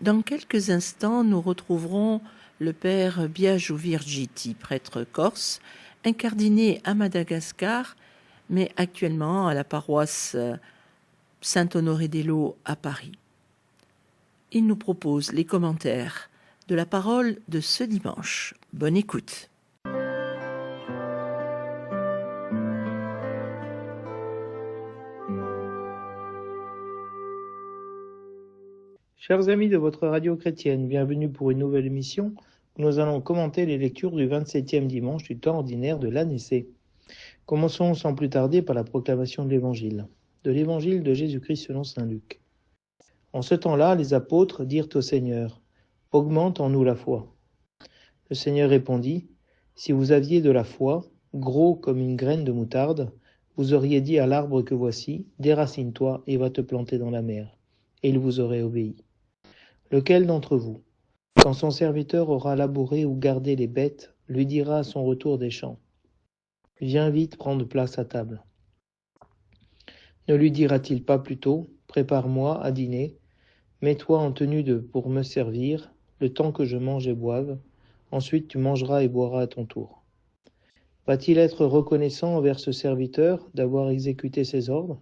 Dans quelques instants, nous retrouverons le père Biagio Virgiti, prêtre corse, incardiné à Madagascar, mais actuellement à la paroisse Saint-Honoré-des-Laux à Paris. Il nous propose les commentaires de la parole de ce dimanche. Bonne écoute. Chers amis de votre radio chrétienne, bienvenue pour une nouvelle émission où nous allons commenter les lectures du 27e dimanche du temps ordinaire de l'année C. Commençons sans plus tarder par la proclamation de l'évangile de Jésus-Christ selon saint Luc. En ce temps-là, les apôtres dirent au Seigneur, « Augmente en nous la foi. » Le Seigneur répondit, « Si vous aviez de la foi, gros comme une graine de moutarde, vous auriez dit à l'arbre que voici, déracine-toi et va te planter dans la mer, et il vous aurait obéi. Lequel d'entre vous, quand son serviteur aura labouré ou gardé les bêtes, lui dira à son retour des champs, « Viens vite prendre place à table » Ne lui dira-t-il pas plutôt, « Prépare-moi à dîner, mets-toi en tenue pour me servir, le temps que je mange et boive, ensuite tu mangeras et boiras à ton tour. » Va-t-il être reconnaissant envers ce serviteur d'avoir exécuté ses ordres ?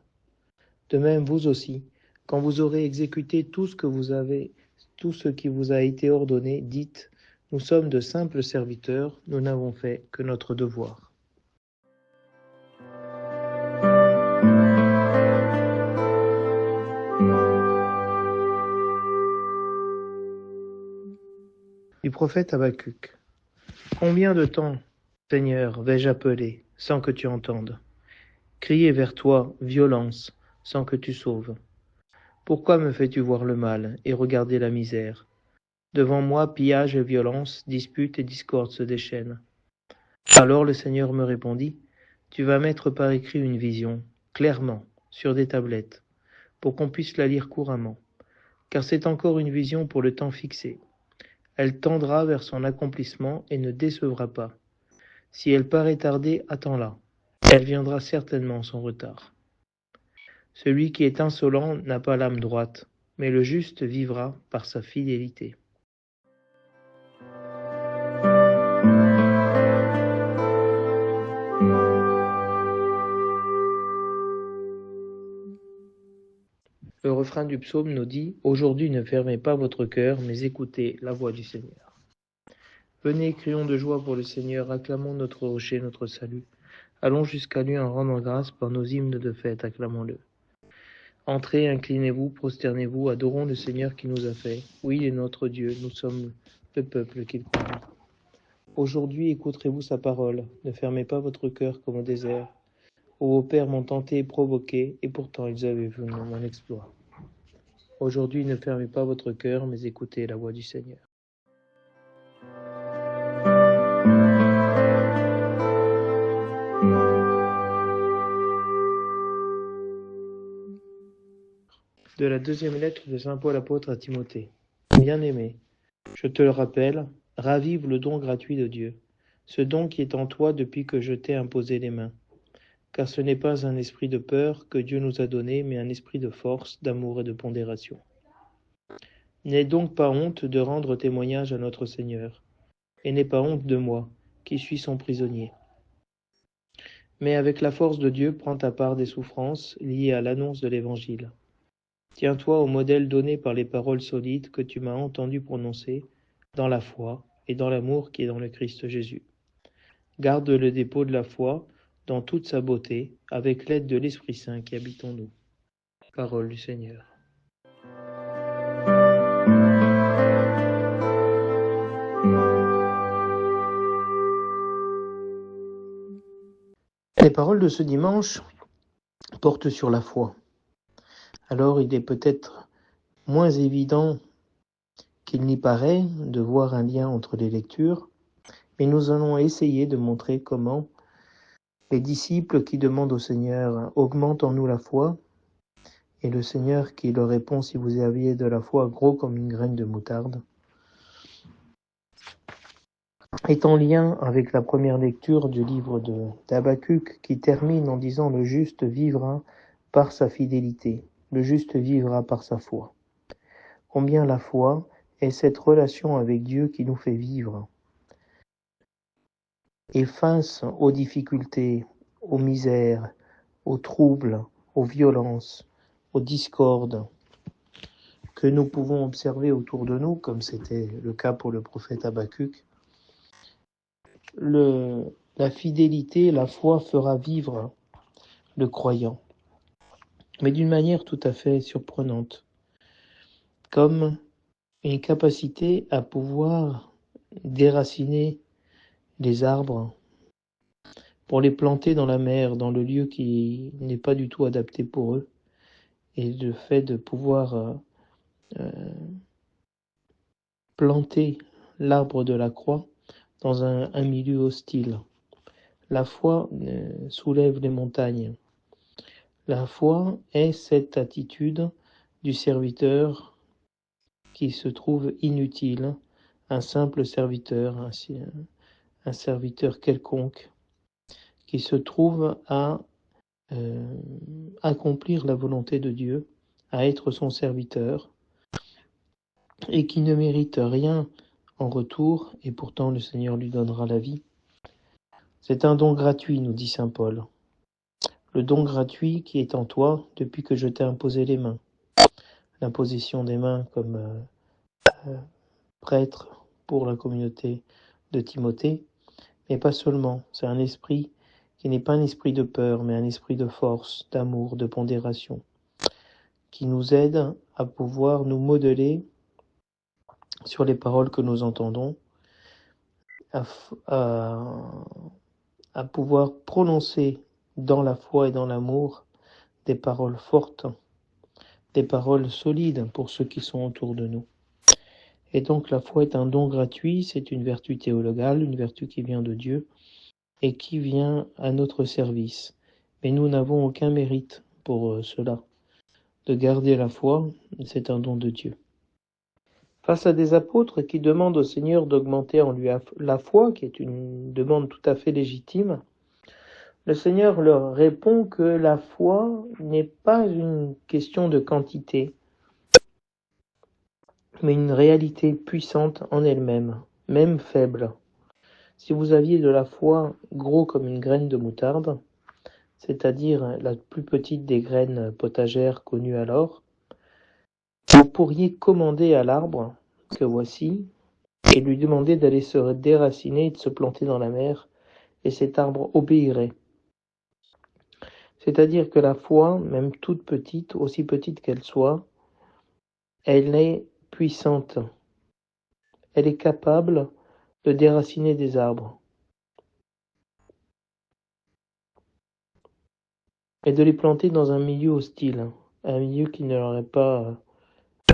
De même, vous aussi, quand vous aurez exécuté tout ce qui vous a été ordonné, dites, nous sommes de simples serviteurs, nous n'avons fait que notre devoir. Du prophète Habacuc. Combien de temps, Seigneur, vais-je appeler, sans que tu entendes ? Crier vers toi, violence, sans que tu sauves. Pourquoi me fais-tu voir le mal et regarder la misère ? Devant moi, pillage et violence, dispute et discorde se déchaînent. Alors le Seigneur me répondit, tu vas mettre par écrit une vision, clairement, sur des tablettes, pour qu'on puisse la lire couramment, car c'est encore une vision pour le temps fixé. Elle tendra vers son accomplissement et ne décevra pas. Si elle paraît tarder, attends-la. Elle viendra certainement sans retard. Celui qui est insolent n'a pas l'âme droite, mais le juste vivra par sa fidélité. Le refrain du psaume nous dit « Aujourd'hui ne fermez pas votre cœur, mais écoutez la voix du Seigneur. » Venez, crions de joie pour le Seigneur, acclamons notre rocher, notre salut. Allons jusqu'à lui en rendant grâce par nos hymnes de fête, acclamons-le. Entrez, inclinez-vous, prosternez-vous, adorons le Seigneur qui nous a fait. Oui, il est notre Dieu, nous sommes le peuple qu'il conduit. Aujourd'hui, écouterez-vous sa parole, ne fermez pas votre cœur comme au désert, où vos pères m'ont tenté et provoqué, et pourtant ils avaient vu mon exploit. Aujourd'hui, ne fermez pas votre cœur, mais écoutez la voix du Seigneur. De la deuxième lettre de saint Paul apôtre à Timothée. Bien-aimé, je te le rappelle, ravive le don gratuit de Dieu, ce don qui est en toi depuis que je t'ai imposé les mains. Car ce n'est pas un esprit de peur que Dieu nous a donné, mais un esprit de force, d'amour et de pondération. N'aie donc pas honte de rendre témoignage à notre Seigneur, et n'aie pas honte de moi, qui suis son prisonnier. Mais avec la force de Dieu, prends ta part des souffrances liées à l'annonce de l'Évangile. Tiens-toi au modèle donné par les paroles solides que tu m'as entendu prononcer, dans la foi et dans l'amour qui est dans le Christ Jésus. Garde le dépôt de la foi dans toute sa beauté, avec l'aide de l'Esprit Saint qui habite en nous. Parole du Seigneur. Les paroles de ce dimanche portent sur la foi. Alors il est peut-être moins évident qu'il n'y paraît de voir un lien entre les lectures, mais nous allons essayer de montrer comment les disciples qui demandent au Seigneur « Augmente en nous la foi » et le Seigneur qui leur répond « Si vous aviez de la foi gros comme une graine de moutarde » est en lien avec la première lecture du livre d'Habacuc qui termine en disant « Le juste vivra par sa fidélité, le juste vivra par sa foi ». combien la foi est cette relation avec Dieu qui nous fait vivre. Et face aux difficultés, aux misères, aux troubles, aux violences, aux discordes que nous pouvons observer autour de nous, comme c'était le cas pour le prophète Habakkuk, la fidélité, la foi fera vivre le croyant, mais d'une manière tout à fait surprenante, comme une capacité à pouvoir déraciner les arbres pour les planter dans la mer, dans le lieu qui n'est pas du tout adapté pour eux, et le fait de pouvoir planter l'arbre de la croix dans un milieu hostile. La foi soulève les montagnes. La foi est cette attitude du serviteur qui se trouve inutile, un simple serviteur, un serviteur quelconque, qui se trouve à accomplir la volonté de Dieu, à être son serviteur, et qui ne mérite rien en retour, et pourtant le Seigneur lui donnera la vie. C'est un don gratuit, nous dit saint Paul. Le don gratuit qui est en toi depuis que je t'ai imposé les mains. L'imposition des mains comme prêtre pour la communauté de Timothée, mais pas seulement. C'est un esprit qui n'est pas un esprit de peur, mais un esprit de force, d'amour, de pondération, qui nous aide à pouvoir nous modeler sur les paroles que nous entendons, à pouvoir prononcer dans la foi et dans l'amour des paroles fortes, des paroles solides pour ceux qui sont autour de nous. Et donc la foi est un don gratuit, c'est une vertu théologale, une vertu qui vient de Dieu et qui vient à notre service. Mais nous n'avons aucun mérite pour cela. De garder la foi, c'est un don de Dieu. Face à des apôtres qui demandent au Seigneur d'augmenter en lui la foi, qui est une demande tout à fait légitime, le Seigneur leur répond que la foi n'est pas une question de quantité, mais une réalité puissante en elle-même, même faible. Si vous aviez de la foi gros comme une graine de moutarde, c'est-à-dire la plus petite des graines potagères connues alors, vous pourriez commander à l'arbre que voici et lui demander d'aller se déraciner et de se planter dans la mer, et cet arbre obéirait. C'est-à-dire que la foi, même toute petite, aussi petite qu'elle soit, elle est puissante. Elle est capable de déraciner des arbres et de les planter dans un milieu hostile, un milieu qui ne leur est pas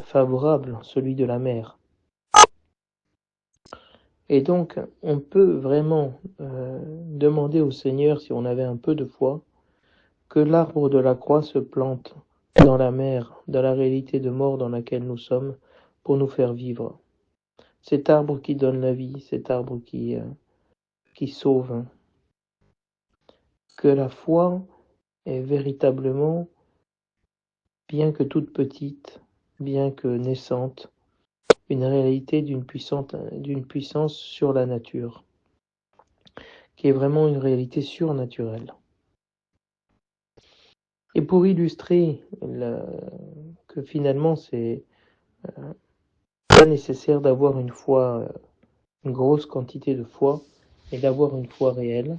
favorable, celui de la mer. Et donc, on peut vraiment demander au Seigneur, si on avait un peu de foi, que l'arbre de la croix se plante dans la mer, dans la réalité de mort dans laquelle nous sommes, pour nous faire vivre. Cet arbre qui donne la vie, cet arbre qui sauve. Que la foi est véritablement, bien que toute petite, bien que naissante, une réalité d'une puissance sur la nature, qui est vraiment une réalité surnaturelle. Et pour illustrer que finalement c'est pas nécessaire d'avoir une foi, une grosse quantité de foi, et d'avoir une foi réelle,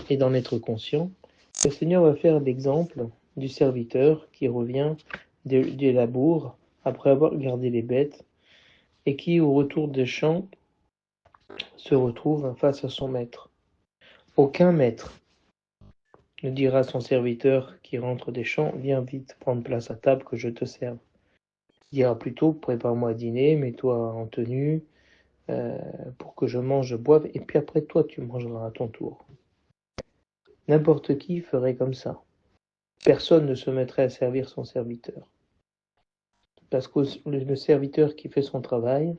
et d'en être conscient, le Seigneur va faire l'exemple du serviteur qui revient des labours après avoir gardé les bêtes et qui, au retour des champs, se retrouve face à son maître. Aucun maître ne dira à son serviteur qui rentre des champs: viens vite prendre place à table que je te serve. Il dira plutôt: prépare-moi à dîner, mets-toi en tenue pour que je mange, je boive, et puis après toi tu mangeras à ton tour. N'importe qui ferait comme ça. Personne ne se mettrait à servir son serviteur. Parce que le serviteur qui fait son travail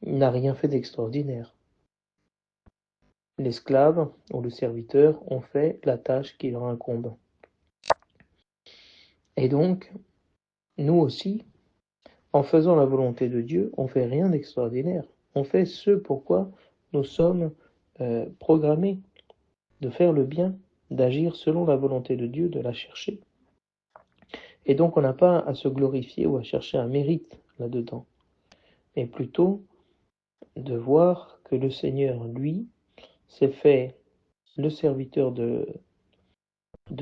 n'a rien fait d'extraordinaire. L'esclave ou le serviteur ont fait la tâche qui leur incombe. Et donc, nous aussi, en faisant la volonté de Dieu, on fait rien d'extraordinaire. On fait ce pourquoi nous sommes programmés de faire le bien, d'agir selon la volonté de Dieu, de la chercher. Et donc on n'a pas à se glorifier ou à chercher un mérite là-dedans, mais plutôt de voir que le Seigneur, lui, s'est fait le serviteur de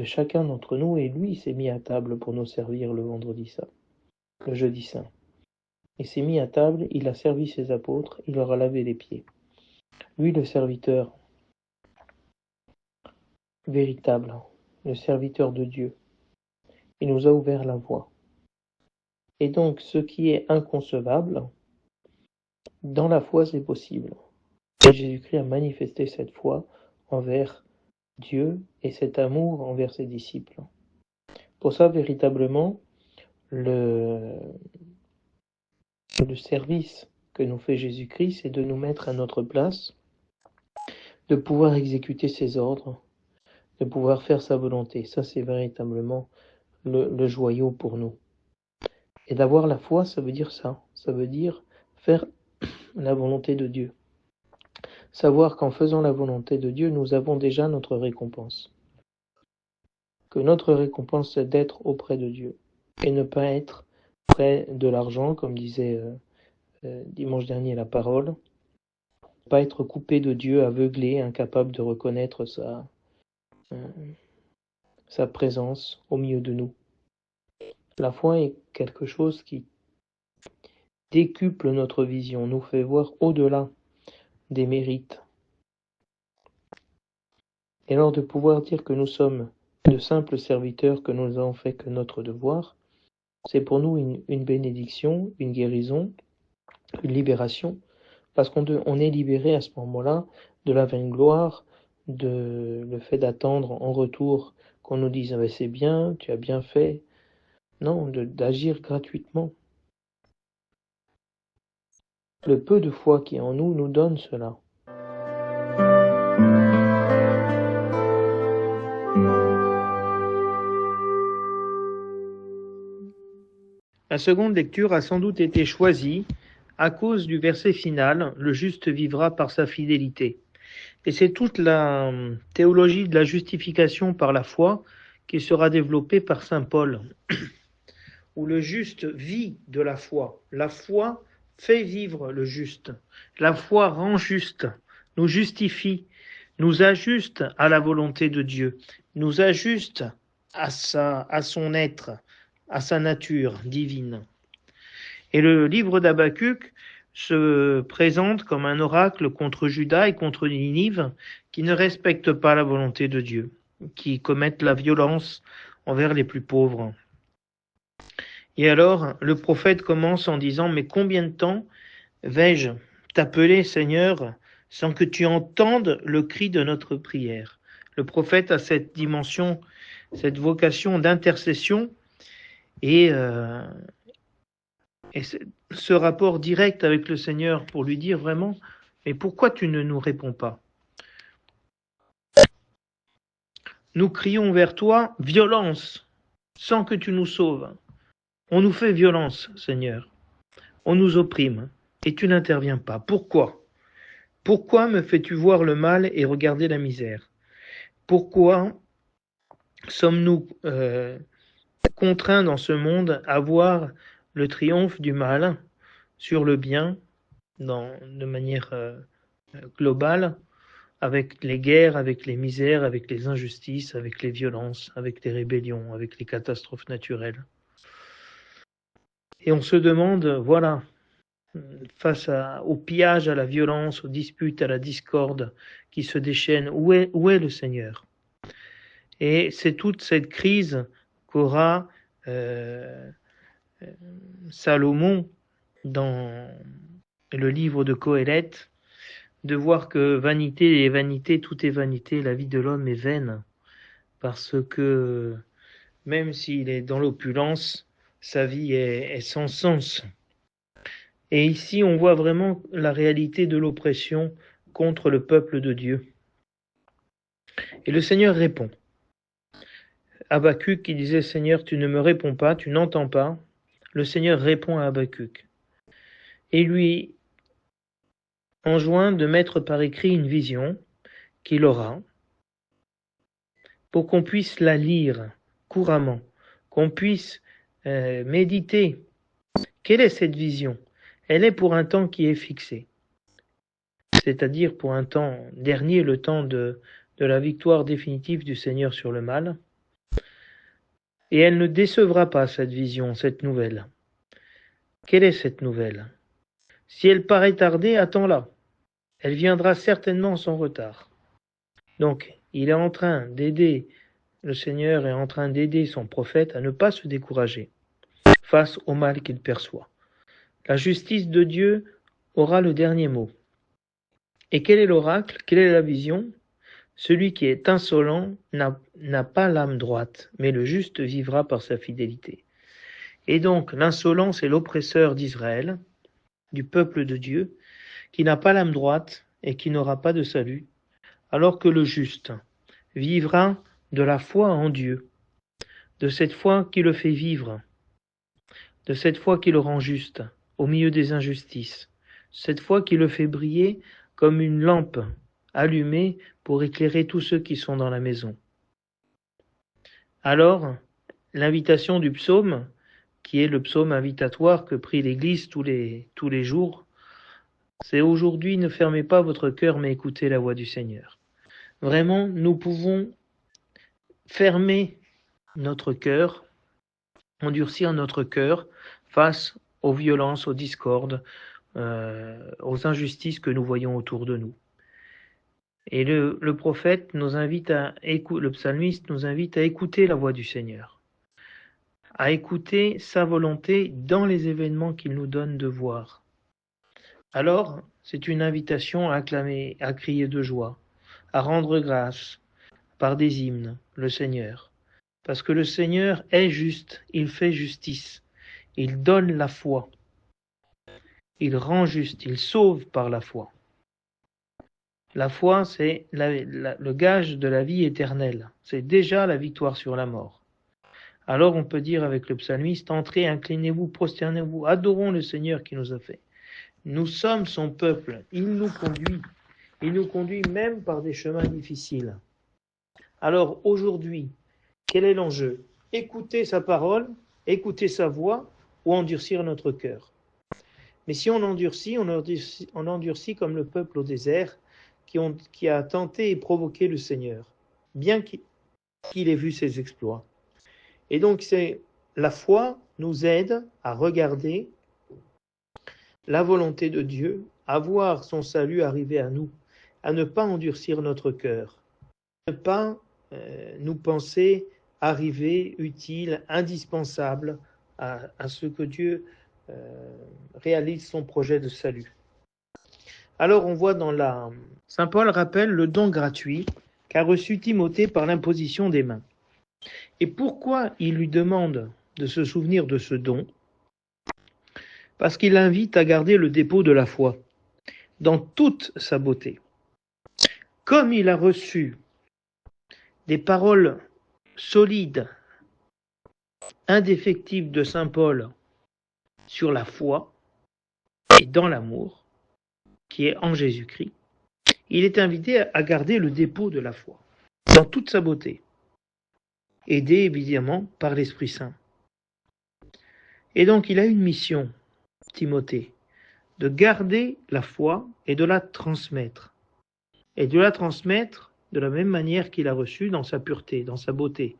chacun d'entre nous, et lui s'est mis à table pour nous servir le vendredi saint, le jeudi saint. Il s'est mis à table, il a servi ses apôtres, il leur a lavé les pieds. Lui, le serviteur véritable, le serviteur de Dieu, il nous a ouvert la voie. Et donc, ce qui est inconcevable, dans la foi, c'est possible. Et Jésus-Christ a manifesté cette foi envers Dieu et cet amour envers ses disciples. Pour ça, véritablement, le service que nous fait Jésus-Christ, c'est de nous mettre à notre place, de pouvoir exécuter ses ordres, de pouvoir faire sa volonté. Ça, c'est véritablement le joyau pour nous. Et d'avoir la foi, ça veut dire ça. Ça veut dire faire la volonté de Dieu. Savoir qu'en faisant la volonté de Dieu, nous avons déjà notre récompense. Que notre récompense, c'est d'être auprès de Dieu et ne pas être près de l'argent, comme disait dimanche dernier la parole. Pas être coupé de Dieu, aveuglé, incapable de reconnaître sa présence au milieu de nous. La foi est quelque chose qui décuple notre vision, nous fait voir au-delà des mérites. Et alors de pouvoir dire que nous sommes de simples serviteurs, que nous avons fait que notre devoir, c'est pour nous une bénédiction, une guérison, une libération, parce qu'on est libéré à ce moment-là de la vaine gloire, de le fait d'attendre en retour qu'on nous dise ah, c'est bien, tu as bien fait. Non, d'agir gratuitement. Le peu de foi qui est en nous nous donne cela. La seconde lecture a sans doute été choisie à cause du verset final, le juste vivra par sa fidélité. Et c'est toute la théologie de la justification par la foi qui sera développée par saint Paul, où le juste vit de la foi. La foi fait vivre le juste. La foi rend juste, nous justifie, nous ajuste à la volonté de Dieu, nous ajuste à son être, à sa nature divine. Et le livre d'Habakkuk se présente comme un oracle contre Juda et contre Ninive qui ne respectent pas la volonté de Dieu, qui commettent la violence envers les plus pauvres. Et alors, le prophète commence en disant « Mais combien de temps vais-je t'appeler, Seigneur, sans que tu entendes le cri de notre prière ?» Le prophète a cette dimension, cette vocation d'intercession et ce rapport direct avec le Seigneur pour lui dire vraiment « Mais pourquoi tu ne nous réponds pas ?» Nous crions vers toi violence, sans que tu nous sauves. On nous fait violence, Seigneur. On nous opprime, et tu n'interviens pas. Pourquoi ? Pourquoi me fais-tu voir le mal et regarder la misère ? Pourquoi sommes-nous contraints dans ce monde à voir le triomphe du mal sur le bien de manière globale, avec les guerres, avec les misères, avec les injustices, avec les violences, avec les rébellions, avec les catastrophes naturelles. Et on se demande, voilà, face au pillage, à la violence, aux disputes, à la discorde qui se déchaîne, où est le Seigneur ? Et c'est toute cette crise qu'aura Salomon dans le livre de Qoéleth, de voir que vanité est vanité, tout est vanité, la vie de l'homme est vaine, parce que même s'il est dans l'opulence, sa vie est sans sens. Et ici, on voit vraiment la réalité de l'oppression contre le peuple de Dieu. Et le Seigneur répond. Habakkuk qui disait « Seigneur, tu ne me réponds pas, tu n'entends pas. le Seigneur répond à Habacuc et lui enjoint de mettre par écrit une vision qu'il aura pour qu'on puisse la lire couramment, qu'on puisse méditer. Quelle est cette vision? Elle est pour un temps qui est fixé, c'est-à-dire pour un temps dernier, le temps de la victoire définitive du Seigneur sur le mal. Et elle ne décevra pas, cette vision, cette nouvelle. Quelle est cette nouvelle? Si elle paraît tarder, attends-la. Elle viendra certainement sans retard. Donc, il est en train d'aider, le Seigneur est en train d'aider son prophète à ne pas se décourager face au mal qu'il perçoit. La justice de Dieu aura le dernier mot. Et quel est l'oracle? Quelle est la vision? Celui qui est insolent n'a pas l'âme droite, mais le juste vivra par sa fidélité. Et donc, l'insolent, c'est l'oppresseur d'Israël, du peuple de Dieu, qui n'a pas l'âme droite et qui n'aura pas de salut, alors que le juste vivra de la foi en Dieu, de cette foi qui le fait vivre, de cette foi qui le rend juste au milieu des injustices, cette foi qui le fait briller comme une lampe allumée pour éclairer tous ceux qui sont dans la maison. Alors, l'invitation du psaume, qui est le psaume invitatoire que prie l'Église tous les jours, c'est aujourd'hui ne fermez pas votre cœur mais écoutez la voix du Seigneur. Vraiment, nous pouvons fermer notre cœur, endurcir notre cœur face aux violences, aux discordes, aux injustices que nous voyons autour de nous. Et le prophète nous invite le psalmiste nous invite à écouter la voix du Seigneur, à écouter sa volonté dans les événements qu'il nous donne de voir. Alors, c'est une invitation à acclamer, à crier de joie, à rendre grâce par des hymnes, le Seigneur. Parce que le Seigneur est juste, il fait justice, il donne la foi, il rend juste, il sauve par la foi. La foi, c'est le gage de la vie éternelle, c'est déjà la victoire sur la mort. Alors on peut dire avec le psalmiste, entrez, inclinez-vous, prosternez-vous, adorons le Seigneur qui nous a fait. Nous sommes son peuple, il nous conduit même par des chemins difficiles. Alors aujourd'hui, quel est l'enjeu? Écouter sa parole, écouter sa voix ou endurcir notre cœur. Mais si on endurcit comme le peuple au désert qui a tenté et provoqué le Seigneur, bien qu'il ait vu ses exploits. Et donc la foi nous aide à regarder la volonté de Dieu, à voir son salut arriver à nous, à ne pas endurcir notre cœur, à ne pas nous penser arriver, utile, indispensable à ce que Dieu réalise son projet de salut. Alors on voit Saint Paul rappelle le don gratuit qu'a reçu Timothée par l'imposition des mains. Et pourquoi il lui demande de se souvenir de ce don? Parce qu'il l'invite à garder le dépôt de la foi dans toute sa beauté. Comme il a reçu des paroles solides, indéfectibles de Saint Paul sur la foi et dans l'amour, qui est en Jésus-Christ, il est invité à garder le dépôt de la foi dans toute sa beauté, aidé évidemment par l'Esprit Saint. Et donc il a une mission, Timothée, de garder la foi et de la transmettre. Et de la transmettre de la même manière qu'il a reçu dans sa pureté, dans sa beauté.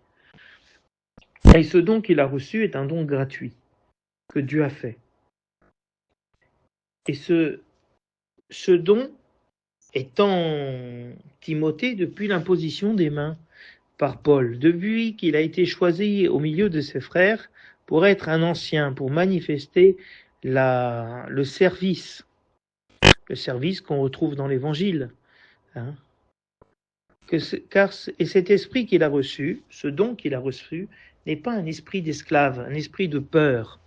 Et ce don qu'il a reçu est un don gratuit que Dieu a fait. Et ce don est en Timothée depuis l'imposition des mains par Paul, depuis qu'il a été choisi au milieu de ses frères pour être un ancien, pour manifester le service qu'on retrouve dans l'Évangile. Et cet esprit qu'il a reçu, ce don qu'il a reçu, n'est pas un esprit d'esclave, un esprit de peur,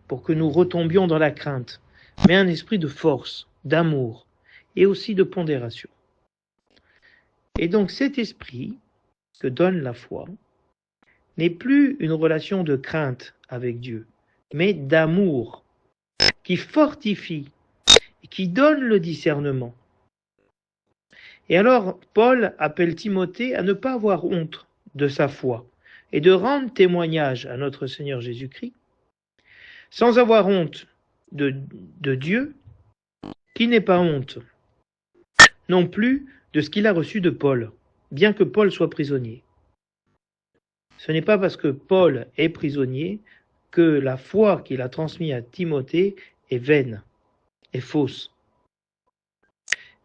pour que nous retombions dans la crainte, mais un esprit de force, d'amour et aussi de pondération. Et donc cet esprit que donne la foi n'est plus une relation de crainte avec Dieu, mais d'amour, qui fortifie, qui donne le discernement. Et alors, Paul appelle Timothée à ne pas avoir honte de sa foi et de rendre témoignage à notre Seigneur Jésus-Christ, sans avoir honte de Dieu, qui n'est pas honte non plus de ce qu'il a reçu de Paul, bien que Paul soit prisonnier. Ce n'est pas parce que Paul est prisonnier que la foi qu'il a transmise à Timothée est vaine, est fausse.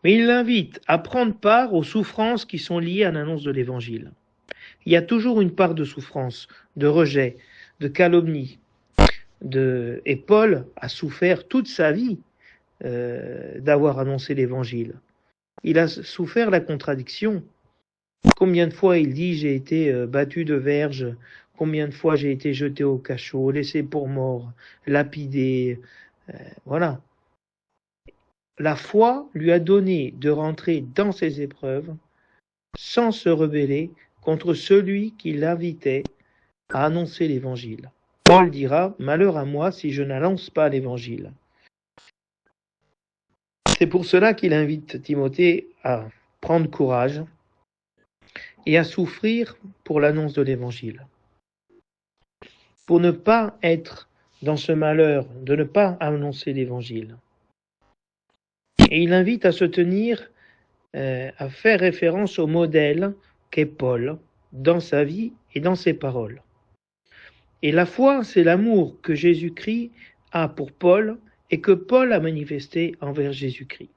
Mais il l'invite à prendre part aux souffrances qui sont liées à l'annonce de l'Évangile. Il y a toujours une part de souffrance, de rejet, de calomnie. Et Paul a souffert toute sa vie d'avoir annoncé l'Évangile. Il a souffert la contradiction. Combien de fois il dit « j'ai été battu de verge », combien de fois j'ai été jeté au cachot, laissé pour mort, lapidé, voilà. La foi lui a donné de rentrer dans ses épreuves sans se rebeller contre celui qui l'invitait à annoncer l'Évangile. Paul dira « Malheur à moi si je n'annonce pas l'Évangile ». C'est pour cela qu'il invite Timothée à prendre courage et à souffrir pour l'annonce de l'Évangile. Pour ne pas être dans ce malheur, de ne pas annoncer l'Évangile. Et il invite à se tenir, à faire référence au modèle qu'est Paul dans sa vie et dans ses paroles. Et la foi, c'est l'amour que Jésus-Christ a pour Paul et que Paul a manifesté envers Jésus-Christ.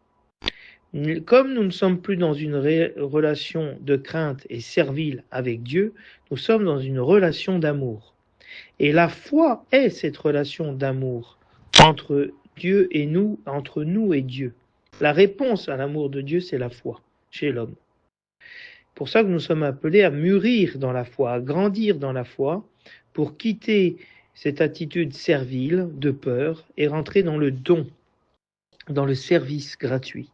Comme nous ne sommes plus dans une relation de crainte et servile avec Dieu, nous sommes dans une relation d'amour. Et la foi est cette relation d'amour entre Dieu et nous, entre nous et Dieu. La réponse à l'amour de Dieu, c'est la foi chez l'homme. C'est pour ça que nous sommes appelés à mûrir dans la foi, à grandir dans la foi, pour quitter cette attitude servile, de peur, et rentrer dans le don, dans le service gratuit.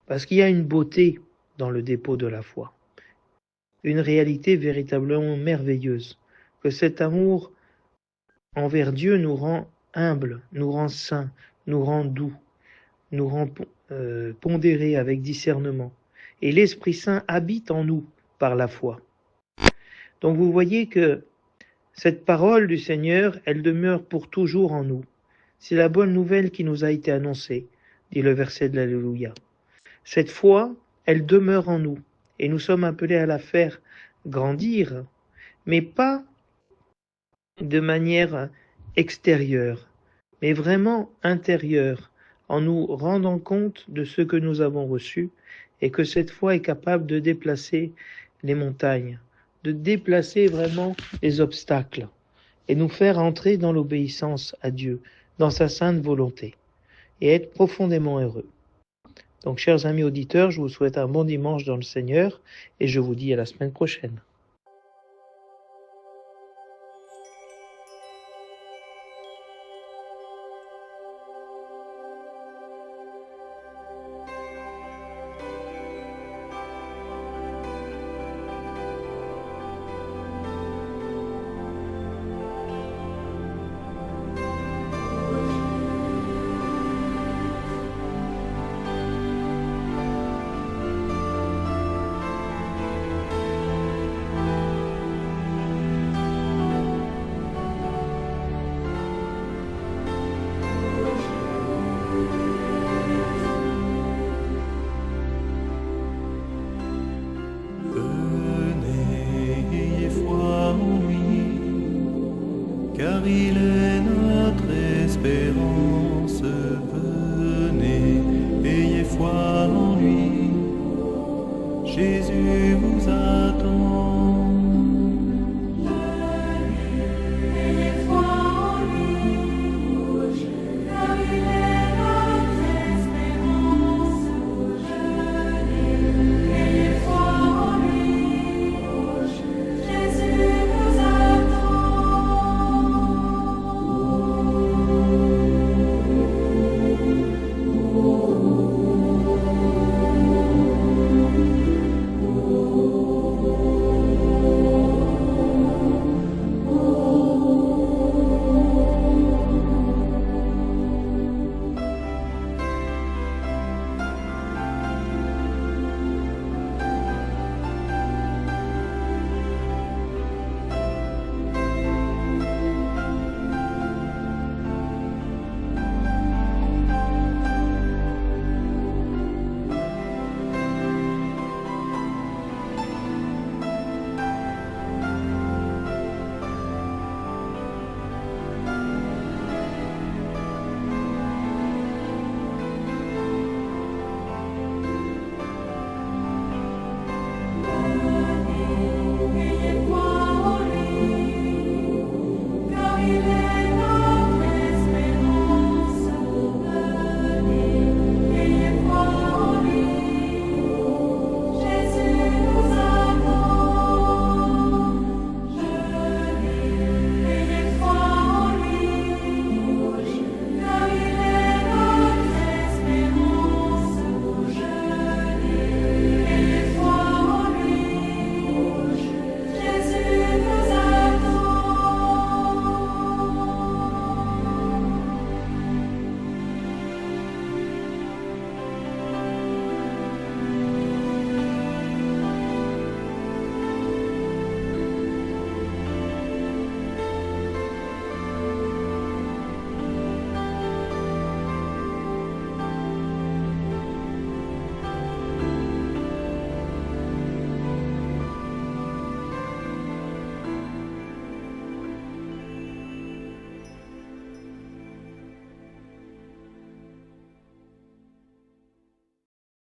Parce qu'il y a une beauté dans le dépôt de la foi, une réalité véritablement merveilleuse, que cet amour envers Dieu nous rend humbles, nous rend saints, nous rend doux, nous rend pondérés avec discernement. Et l'Esprit Saint habite en nous par la foi. Donc vous voyez que cette parole du Seigneur, elle demeure pour toujours en nous. C'est la bonne nouvelle qui nous a été annoncée, dit le verset de l'Alléluia. Cette foi, elle demeure en nous, et nous sommes appelés à la faire grandir, mais pas de manière extérieure, mais vraiment intérieure, en nous rendant compte de ce que nous avons reçu, et que cette foi est capable de déplacer les montagnes, de déplacer vraiment les obstacles, et nous faire entrer dans l'obéissance à Dieu, dans sa sainte volonté, et être profondément heureux. Donc, chers amis auditeurs, je vous souhaite un bon dimanche dans le Seigneur, et je vous dis à la semaine prochaine. Car il est notre espérance, venez, ayez foi en lui. Jésus vous attend.